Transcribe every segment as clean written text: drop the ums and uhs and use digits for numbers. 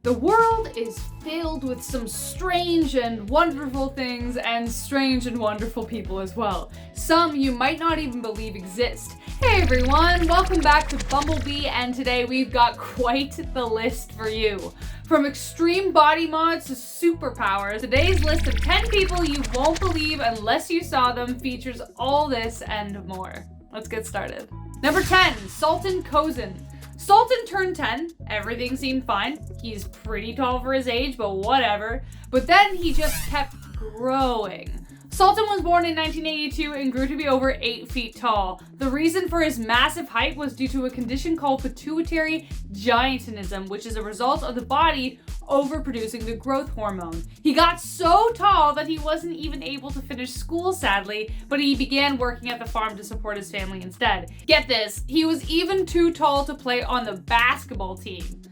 The world is filled with some strange and wonderful things and strange and wonderful people as well. Some you might not even believe exist. Hey everyone, welcome back to Bumblebee, and today we've got quite the list for you. From extreme body mods to superpowers, today's list of 10 people you won't believe unless you saw them features all this and more. Let's get started. Number 10, Sultan Kozen. Sultan turned 10, everything seemed fine. He's pretty tall for his age, but whatever. But then he just kept growing. Sultan was born in 1982 and grew to be over 8 feet tall. The reason for his massive height was due to a condition called pituitary giantism, which is a result of the body overproducing the growth hormone. He got so tall that he wasn't even able to finish school, sadly, but he began working at the farm to support his family instead. Get this, he was even too tall to play on the basketball team.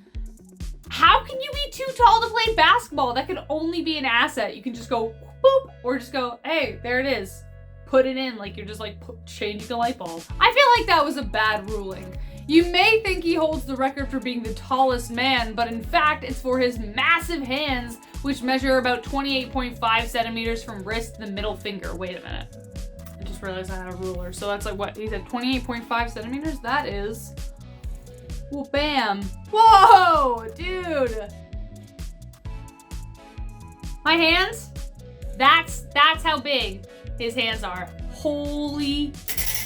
How can you be too tall to play basketball? That could only be an asset. You can just go boop, or just go, hey, there it is. Put it in like you're just like changing a light bulb. I feel like that was a bad ruling. You may think he holds the record for being the tallest man, but in fact, it's for his massive hands, which measure about 28.5 centimeters from wrist to the middle finger. Wait a minute. I just realized I had a ruler. So that's like what? He said 28.5 centimeters? That is... well, bam. Whoa, dude. My hands? That's how big his hands are. Holy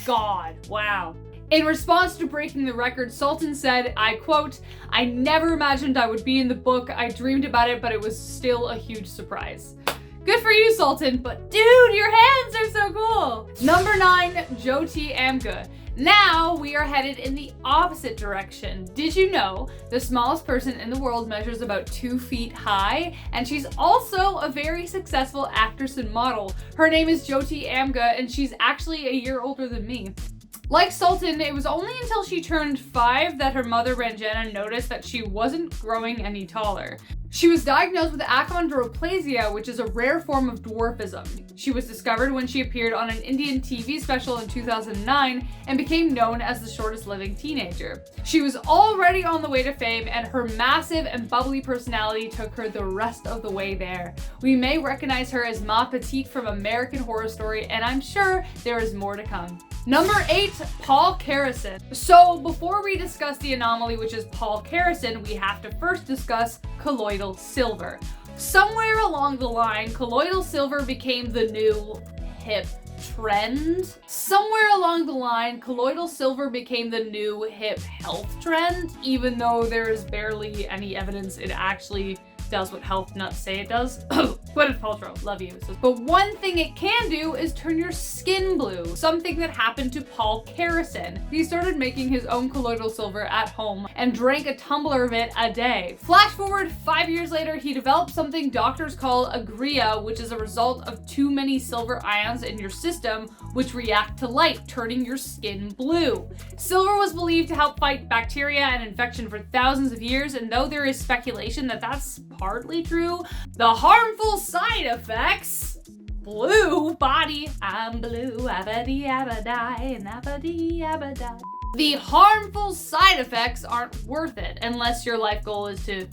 God. Wow. In response to breaking the record, Sultan said, I quote, "I never imagined I would be in the book. I dreamed about it, but it was still a huge surprise." Good for you, Sultan, but dude, your hands are so cool. Number 9, Jyoti Amge. Now we are headed in the opposite direction. Did you know the smallest person in the world measures about 2 feet high? And she's also a very successful actress and model. Her name is Jyoti Amge, and she's actually a year older than me. Like Sultan, it was only until she turned 5 that her mother Ranjana noticed that she wasn't growing any taller. She was diagnosed with achondroplasia, which is a rare form of dwarfism. She was discovered when she appeared on an Indian TV special in 2009 and became known as the shortest living teenager. She was already on the way to fame, and her massive and bubbly personality took her the rest of the way there. We may recognize her as Ma Petite from American Horror Story, and I'm sure there is more to come. Number 8, Paul Karason. So before we discuss the anomaly, which is Paul Karason, we have to first discuss colloidal silver. Somewhere along the line, colloidal silver became the new hip trend. Somewhere along the line, colloidal silver became the new hip health trend, even though there is barely any evidence it actually does what health nuts say it does. Gwyneth Paltrow, love you. But one thing it can do is turn your skin blue, something that happened to Paul Karason. He started making his own colloidal silver at home and drank a tumbler of it a day. Flash forward 5 years later, he developed something doctors call agria, which is a result of too many silver ions in your system, which react to light, turning your skin blue. Silver was believed to help fight bacteria and infection for thousands of years, and though there is speculation that that's partly true, the harmful side effects, blue body, I'm blue, abadi abadai, abadi abadai. The harmful side effects aren't worth it unless your life goal is to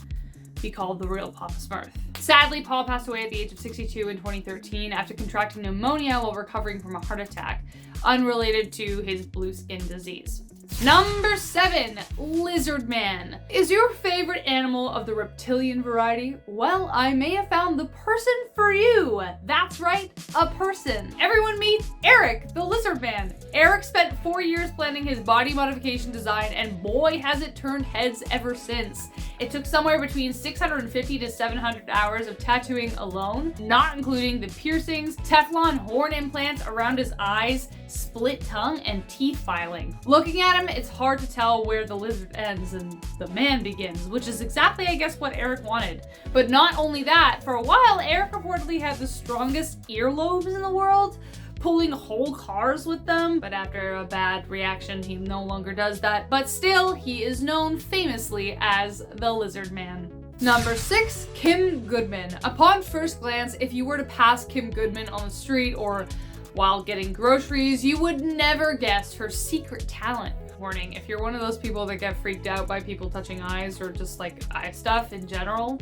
be called the real Papa Smurf. Sadly, Paul passed away at the age of 62 in 2013 after contracting pneumonia while recovering from a heart attack, unrelated to his blue skin disease. Number 7, Lizardman. Is your favorite animal of the reptilian variety? Well, I may have found the person for you. That's right, a person. Everyone meet Eric, the Lizardman. Eric spent 4 years planning his body modification design, and boy has it turned heads ever since. It took somewhere between 650 to 700 hours of tattooing alone, not including the piercings, Teflon horn implants around his eyes, split tongue, and teeth filing. Looking at him, it's hard to tell where the lizard ends and the man begins, which is exactly, I guess, what Eric wanted. But not only that, for a while, Eric reportedly had the strongest earlobes in the world, pulling whole cars with them, but after a bad reaction, he no longer does that. But still, he is known famously as the Lizardman. Number 6, Kim Goodman. Upon first glance, if you were to pass Kim Goodman on the street or while getting groceries, you would never guess her secret talent. warning, if you're one of those people that get freaked out by people touching eyes or just like eye stuff in general,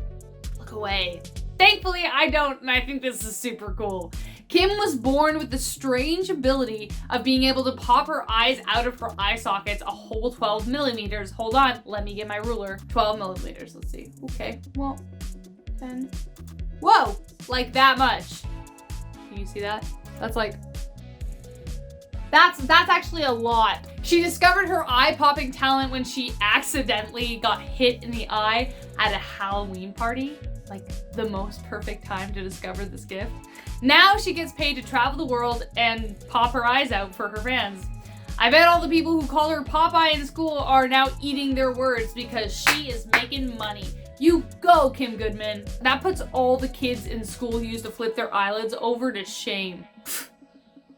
look away. Thankfully, I don't, and I think this is super cool. Kim was born with the strange ability of being able to pop her eyes out of her eye sockets a whole 12 millimeters. Hold on, let me get my ruler. 12 millimeters, let's see. Okay, well, 10. Whoa, like that much. Can you see that? That's like, that's actually a lot. She discovered her eye-popping talent when she accidentally got hit in the eye at a Halloween party. Like the most perfect time to discover this gift. Now she gets paid to travel the world and pop her eyes out for her fans. I bet all the people who call her Popeye in school are now eating their words because she is making money. You go, Kim Goodman. That puts all the kids in school who used to flip their eyelids over to shame.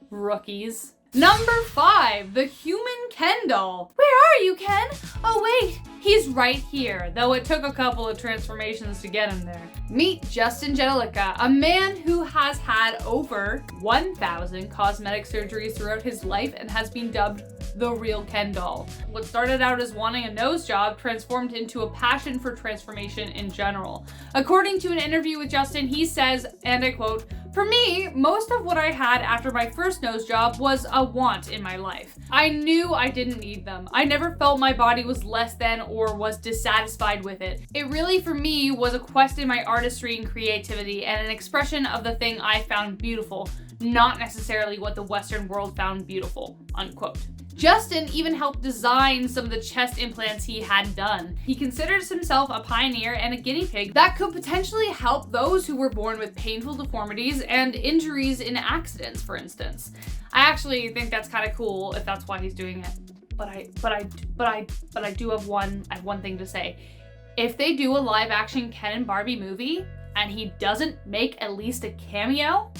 Rookies. Number 5, the human Ken doll. Where are you, Ken? Oh wait, he's right here, though it took a couple of transformations to get him there. Meet Justin Jedlicka, a man who has had over 1,000 cosmetic surgeries throughout his life and has been dubbed the real Ken doll. What started out as wanting a nose job transformed into a passion for transformation in general. According to an interview with Justin, he says, and I quote, "For me, most of what I had after my first nose job was a want in my life. I knew I didn't need them. I never felt my body was less than or was dissatisfied with it. It really, for me, was a quest in my artistry and creativity and an expression of the thing I found beautiful, not necessarily what the Western world found beautiful," unquote. Justin even helped design some of the chest implants he had done. He considers himself a pioneer and a guinea pig that could potentially help those who were born with painful deformities and injuries in accidents, for instance. I actually think that's kind of cool if that's why he's doing it. But I do have one thing to say. If they do a live action Ken and Barbie movie and he doesn't make at least a cameo,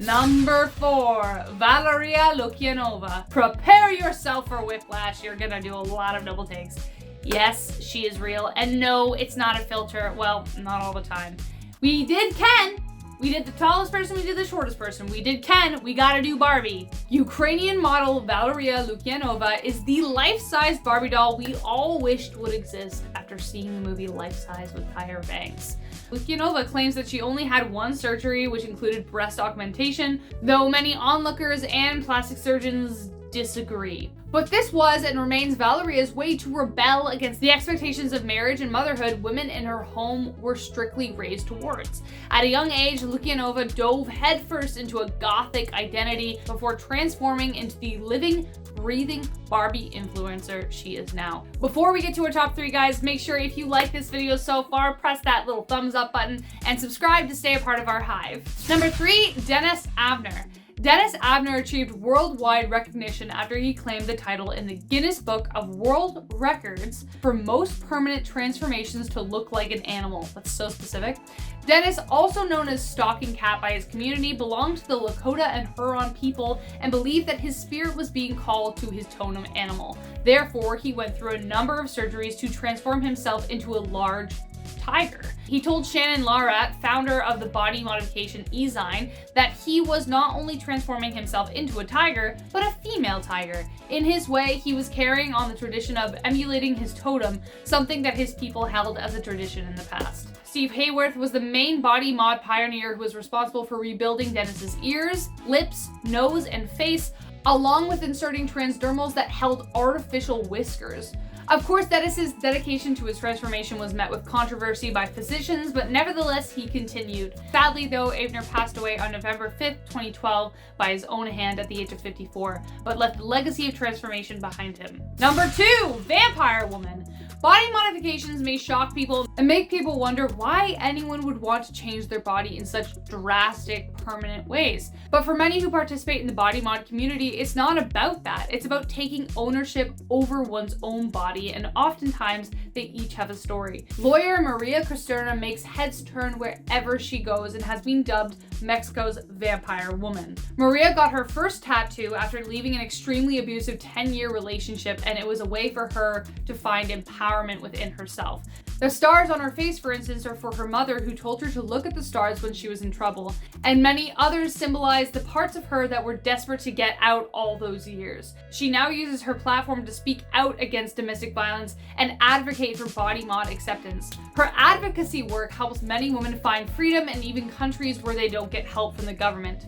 Number 4, Valeria Lukyanova. Prepare yourself for whiplash. You're gonna do a lot of double takes. Yes, she is real. And no, it's not a filter. Well, not all the time. We did Ken. We did the tallest person, we did the shortest person. We did Ken, we gotta do Barbie. Ukrainian model Valeria Lukyanova is the life-size Barbie doll we all wished would exist after seeing the movie Life Size with Tyra Banks. Lukyanova claims that she only had one surgery, which included breast augmentation, though many onlookers and plastic surgeons disagree. But this was and remains Valeria's way to rebel against the expectations of marriage and motherhood women in her home were strictly raised towards. At a young age, Lukyanova dove headfirst into a gothic identity before transforming into the living, breathing Barbie influencer she is now. Before we get to our top 3, guys, make sure if you like this video so far, press that little thumbs up button and subscribe to stay a part of our hive. Number 3, Dennis Avner. Dennis Avner achieved worldwide recognition after he claimed the title in the Guinness Book of World Records for most permanent transformations to look like an animal. That's so specific. Dennis, also known as Stalking Cat by his community, belonged to the Lakota and Huron people and believed that his spirit was being called to his totem animal. Therefore, he went through a number of surgeries to transform himself into a large tiger. He told Shannon Larat, founder of the body modification Ezine, that he was not only transforming himself into a tiger, but a female tiger. In his way, he was carrying on the tradition of emulating his totem, something that his people held as a tradition in the past. Steve Hayworth was the main body mod pioneer who was responsible for rebuilding Dennis's ears, lips, nose, and face, along with inserting transdermals that held artificial whiskers. Of course, Dennis's dedication to his transformation was met with controversy by physicians, but nevertheless, he continued. Sadly, though, Avner passed away on November 5th, 2012 by his own hand at the age of 54, but left a legacy of transformation behind him. Number 2, Vampire Woman. Body modifications may shock people and make people wonder why anyone would want to change their body in such drastic, permanent ways. But for many who participate in the body mod community, it's not about that. It's about taking ownership over one's own body and oftentimes they each have a story. Lawyer Maria Cristerna makes heads turn wherever she goes and has been dubbed Mexico's vampire woman. Maria got her first tattoo after leaving an extremely abusive 10-year relationship, and it was a way for her to find empowerment within herself. The stars on her face, for instance, are for her mother, who told her to look at the stars when she was in trouble, and many others symbolize the parts of her that were desperate to get out all those years. She now uses her platform to speak out against domestic violence and advocate for body mod acceptance. Her advocacy work helps many women find freedom in even countries where they don't get help from the government.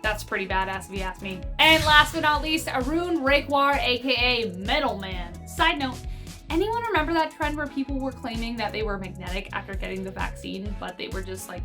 That's pretty badass if you ask me. And last but not least, Arun Rekwar, aka Metal Man. Side note, anyone remember that trend where people were claiming that they were magnetic after getting the vaccine, but they were just like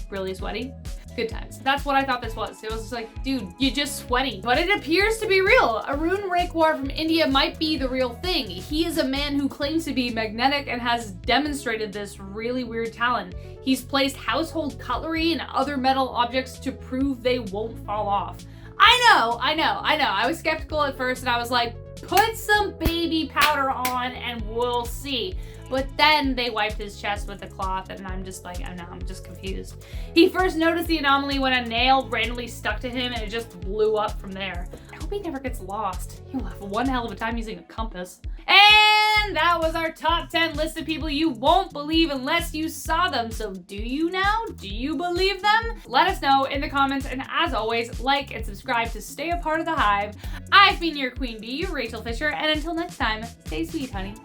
really sweaty? Good times. That's what I thought this was. It was just like, dude, you're just sweaty. But it appears to be real. Arun Rekwar from India might be the real thing. He is a man who claims to be magnetic and has demonstrated this really weird talent. He's placed household cutlery and other metal objects to prove they won't fall off. I know. I was skeptical at first and I was like, put some baby powder on and we'll see. But then they wiped his chest with a cloth and I'm just like, I'm just confused. He first noticed the anomaly when a nail randomly stuck to him and it just blew up from there. I hope he never gets lost. He'll have one hell of a time using a compass. And that was our top 10 list of people you won't believe unless you saw them. So do you now? Do you believe them? Let us know in the comments, and as always, like and subscribe to stay a part of the hive. I've been your Queen Bee, Rachel Fisher, and until next time, stay sweet, honey.